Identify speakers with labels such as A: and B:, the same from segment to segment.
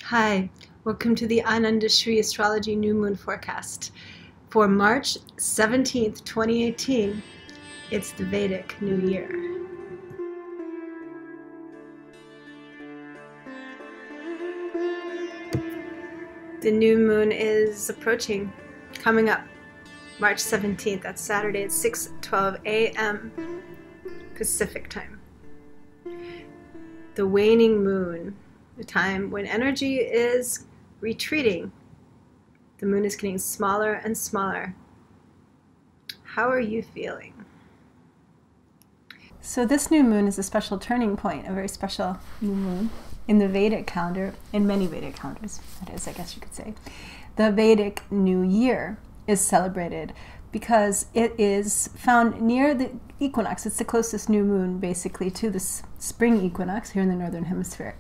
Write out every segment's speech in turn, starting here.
A: Hi, welcome to the Untitled Astrology New Moon Forecast for March 17th, 2018. It's the Vedic New Year. The new moon is approaching, coming up, March 17th. That's Saturday at 6:12 a.m. Pacific time. The waning moon, the time when energy is retreating. The moon is getting smaller and smaller. How are you feeling? So this new moon is a special turning point, a very special new moon in the Vedic calendar, in many Vedic calendars, that is, I guess you could say. The Vedic New Year is celebrated because it is found near the equinox. It's the closest new moon, basically, to the spring equinox here in the Northern Hemisphere.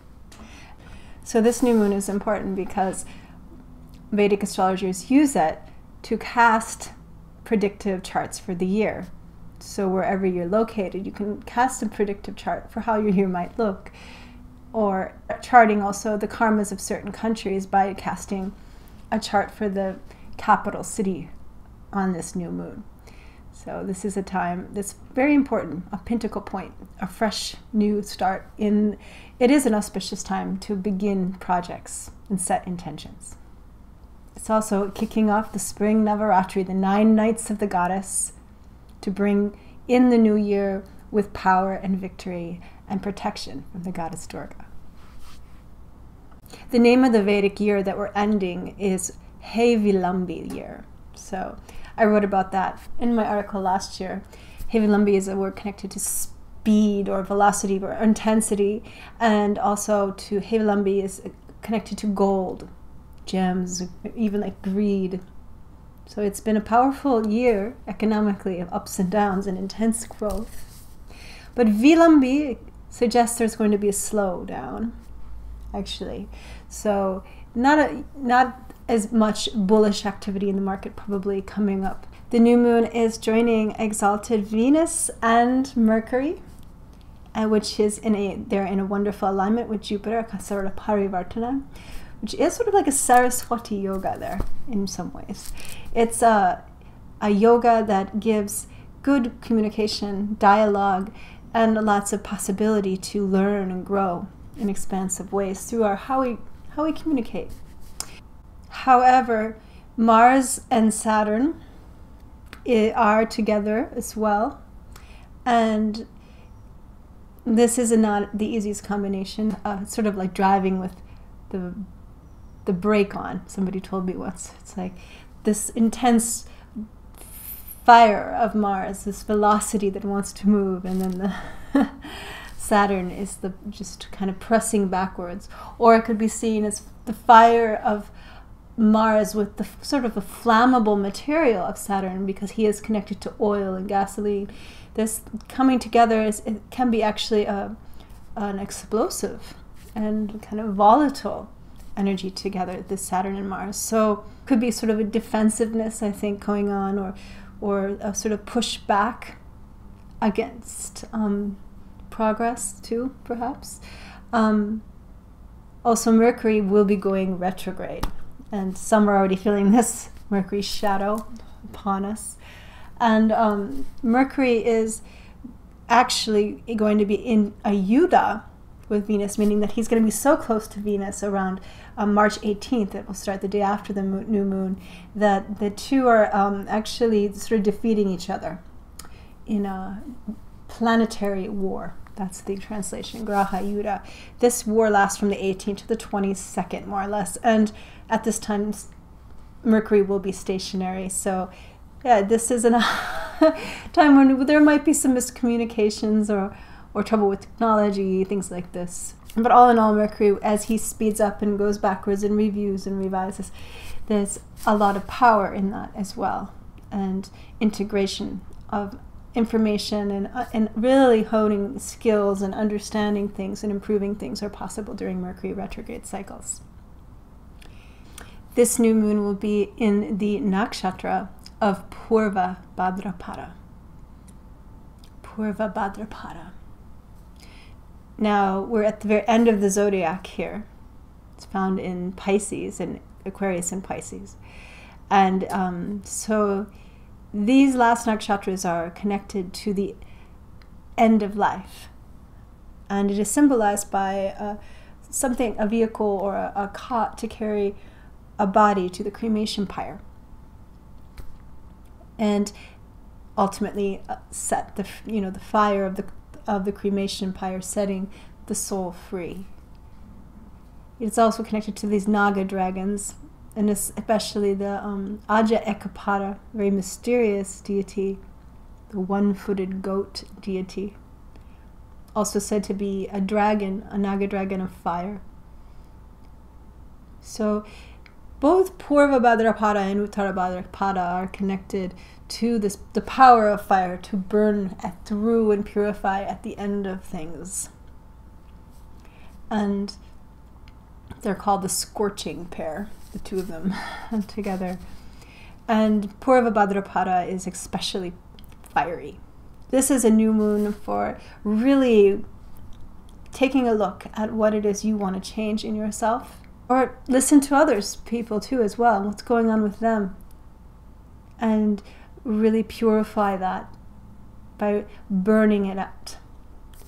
A: So this new moon is important because Vedic astrologers use it to cast predictive charts for the year. So wherever you're located, you can cast a predictive chart for how your year might look, or charting also the karmas of certain countries by casting a chart for the capital city on this new moon. So this is a time that's very important, a pinnacle point, a fresh new start. It is an auspicious time to begin projects and set intentions. It's also kicking off the spring Navaratri, the 9 nights of the goddess, to bring in the new year with power and victory and protection from the goddess Durga. The name of the Vedic year that we're ending is Hevilambi year. So I wrote about that in my article last year. Hevilambi is a word connected to speed or velocity or intensity, and also to Hevilambi is connected to gold, gems, even like greed. So it's been a powerful year economically of ups and downs and intense growth. But Vilambi suggests there's going to be a slowdown, actually. So not as much bullish activity in the market probably coming up. The new moon is joining exalted Venus and Mercury, which is they're in a wonderful alignment with Jupiter, sort of parivartana, which is sort of like a Saraswati yoga there in some ways. It's a yoga that gives good communication, dialogue, and lots of possibility to learn and grow in expansive ways through how we communicate. However, Mars and Saturn are together as well, and this is not the easiest combination. It's sort of like driving with the brake on. Somebody told me once. It's like this intense fire of Mars, this velocity that wants to move, and then the Saturn is just kind of pressing backwards. Or it could be seen as the fire of Mars with the sort of a flammable material of Saturn, because he is connected to oil and gasoline. This coming together it can be actually an explosive and kind of volatile energy together, this Saturn and Mars. So could be sort of a defensiveness, I think, going on, or a sort of pushback against progress too, perhaps. Also, Mercury will be going retrograde, and some are already feeling this Mercury shadow upon us. And Mercury is actually going to be in a Yuddha with Venus, meaning that he's going to be so close to Venus around March 18th, it will start the day after the new moon, that the two are actually sort of defeating each other in a planetary war. That's the translation, Graha Yuddha. This war lasts from the 18th to the 22nd, more or less, and at this time, Mercury will be stationary. So yeah, this is a time when there might be some miscommunications or trouble with technology, things like this. But all in all, Mercury, as he speeds up and goes backwards and reviews and revises, there's a lot of power in that as well, and integration of information and really honing skills and understanding things and improving things are possible during Mercury retrograde cycles. This new moon will be in the nakshatra of Purva Bhadrapada. Purva Bhadrapada. Now, we're at the very end of the zodiac here. It's found in Pisces and Aquarius and Pisces. And so these last nakshatras are connected to the end of life. And it is symbolized by a vehicle or a cot to carry a body to the cremation pyre. And ultimately set the fire of the cremation pyre, setting the soul free. It's also connected to these Naga dragons, and especially the Aja Ekapara, very mysterious deity, the one-footed goat deity, also said to be a dragon, a Naga dragon of fire. So both Purva Bhadrapada and Uttara Bhadrapada are connected to the power of fire to burn through and purify at the end of things. And they're called the scorching pair, the two of them together. And Purva Bhadrapada is especially fiery. This is a new moon for really taking a look at what it is you want to change in yourself, or listen to others, people too as well, what's going on with them, and really purify that by burning it out,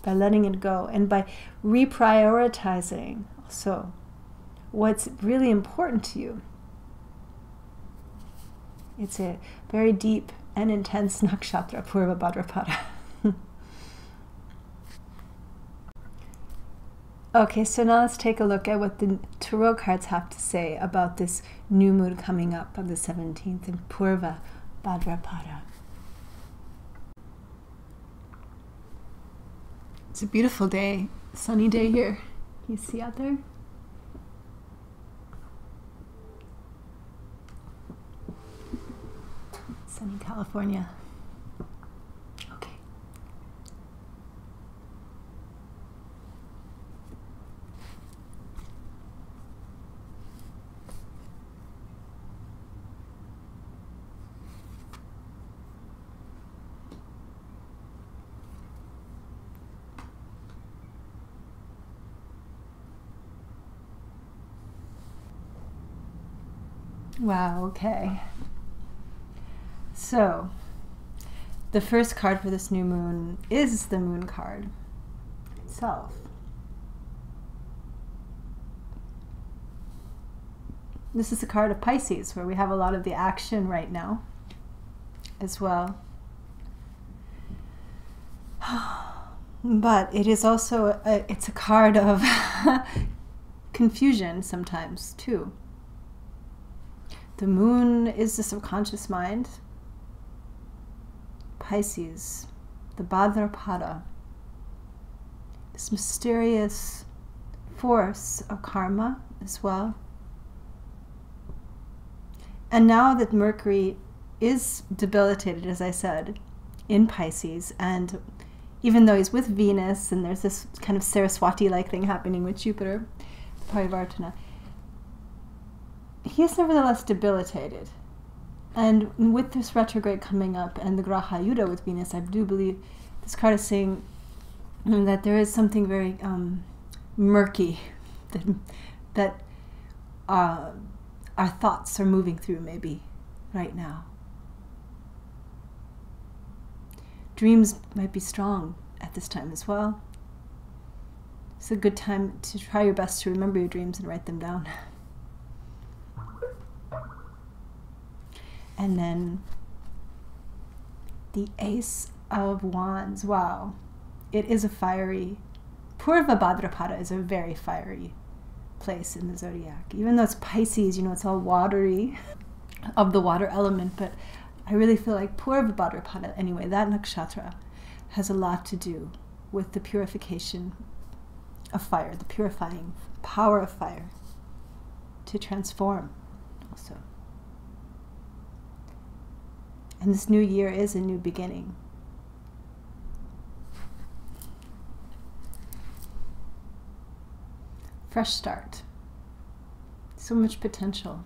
A: by letting it go, and by reprioritizing also what's really important to you. It's a very deep and intense nakshatra, Purva Bhadrapada. Okay, so now let's take a look at what the tarot cards have to say about this new moon coming up on the 17th in Purva Bhadrapada. It's a beautiful day, sunny day here. Can you see out there? Sunny California. Okay. Wow, okay. So, the first card for this new moon is the moon card itself. This is the card of Pisces, where we have a lot of the action right now as well. But it is also it's a card of confusion sometimes too. The moon is the subconscious mind. Pisces, the Bhadrapada, this mysterious force of karma as well. And now that Mercury is debilitated, as I said, in Pisces, and even though he's with Venus, and there's this kind of Saraswati-like thing happening with Jupiter, Parivartana, he is nevertheless debilitated. And with this retrograde coming up and the Graha Yuddha with Venus, I do believe this card is saying that there is something very murky that our thoughts are moving through maybe right now. Dreams might be strong at this time as well. It's a good time to try your best to remember your dreams and write them down. And then the Ace of Wands. Wow. It is a fiery, Purva Bhadrapada is a very fiery place in the zodiac. Even though it's Pisces, you know, it's all watery, of the water element, but I really feel like Purva Bhadrapada, anyway, that nakshatra has a lot to do with the purification of fire, the purifying power of fire to transform also. And this new year is a new beginning. Fresh start. So much potential.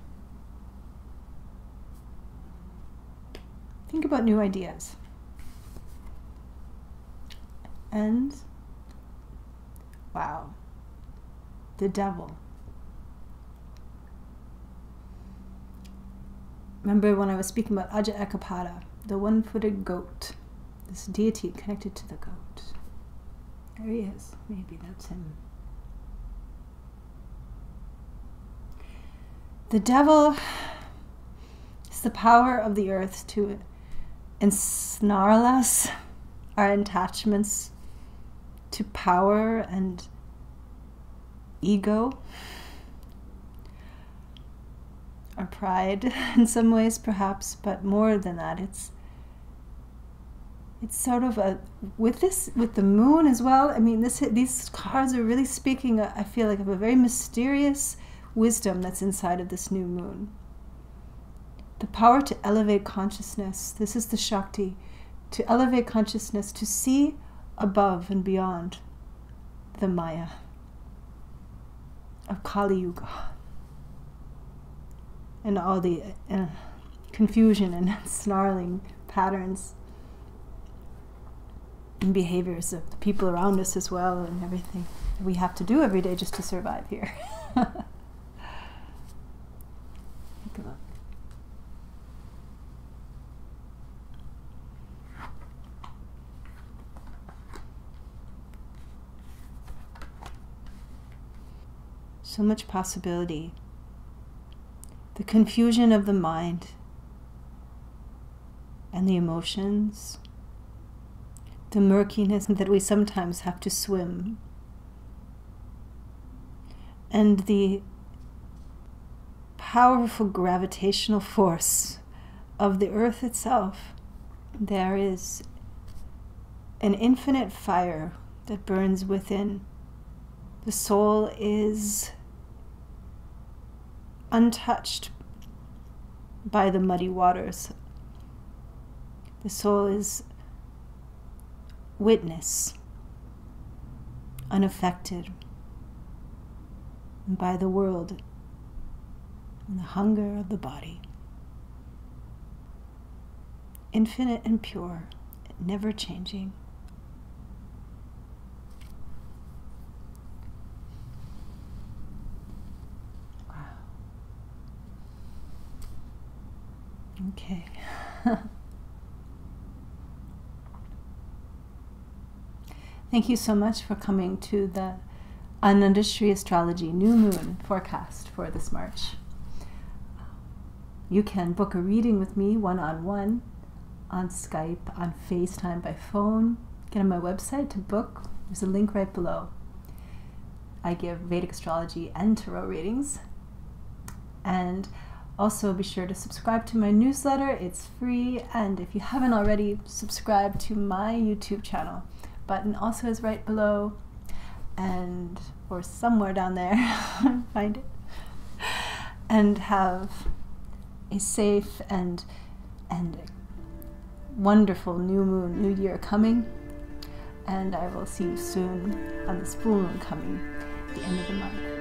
A: Think about new ideas. And, wow, the devil. Remember when I was speaking about Bhadrapada, the one-footed goat, this deity connected to the goat. There he is. Maybe that's him. The devil is the power of the earth to ensnarl us, our attachments to power and ego, our pride in some ways perhaps, but more than that, it's sort of with the moon as well. I mean, these cards are really speaking, I feel like, of a very mysterious wisdom that's inside of this new moon. The power to elevate consciousness. This is the Shakti. To elevate consciousness, to see above and beyond the Maya of Kali Yuga and all the confusion and snarling patterns and behaviors of the people around us as well, and everything we have to do every day just to survive here. Think about so much possibility. The confusion of the mind and the emotions, the murkiness that we sometimes have to swim, and the powerful gravitational force of the earth itself. There is an infinite fire that burns within. The soul is untouched by the muddy waters. The soul is witness, unaffected by the world and the hunger of the body. Infinite and pure, never changing. Okay. Thank you so much for coming to the Untitled Astrology New Moon forecast for this March. You can book a reading with me one-on-one on Skype, on FaceTime, by phone. Get on my website to book. There's a link right below. I give Vedic Astrology and Tarot readings. And also be sure to subscribe to my newsletter. It's free. And if you haven't already, subscribe to my YouTube channel. Button also is right below, and or somewhere down there. Find it. And have a safe and wonderful new moon, new year coming. And I will see you soon on this full moon coming at the end of the month.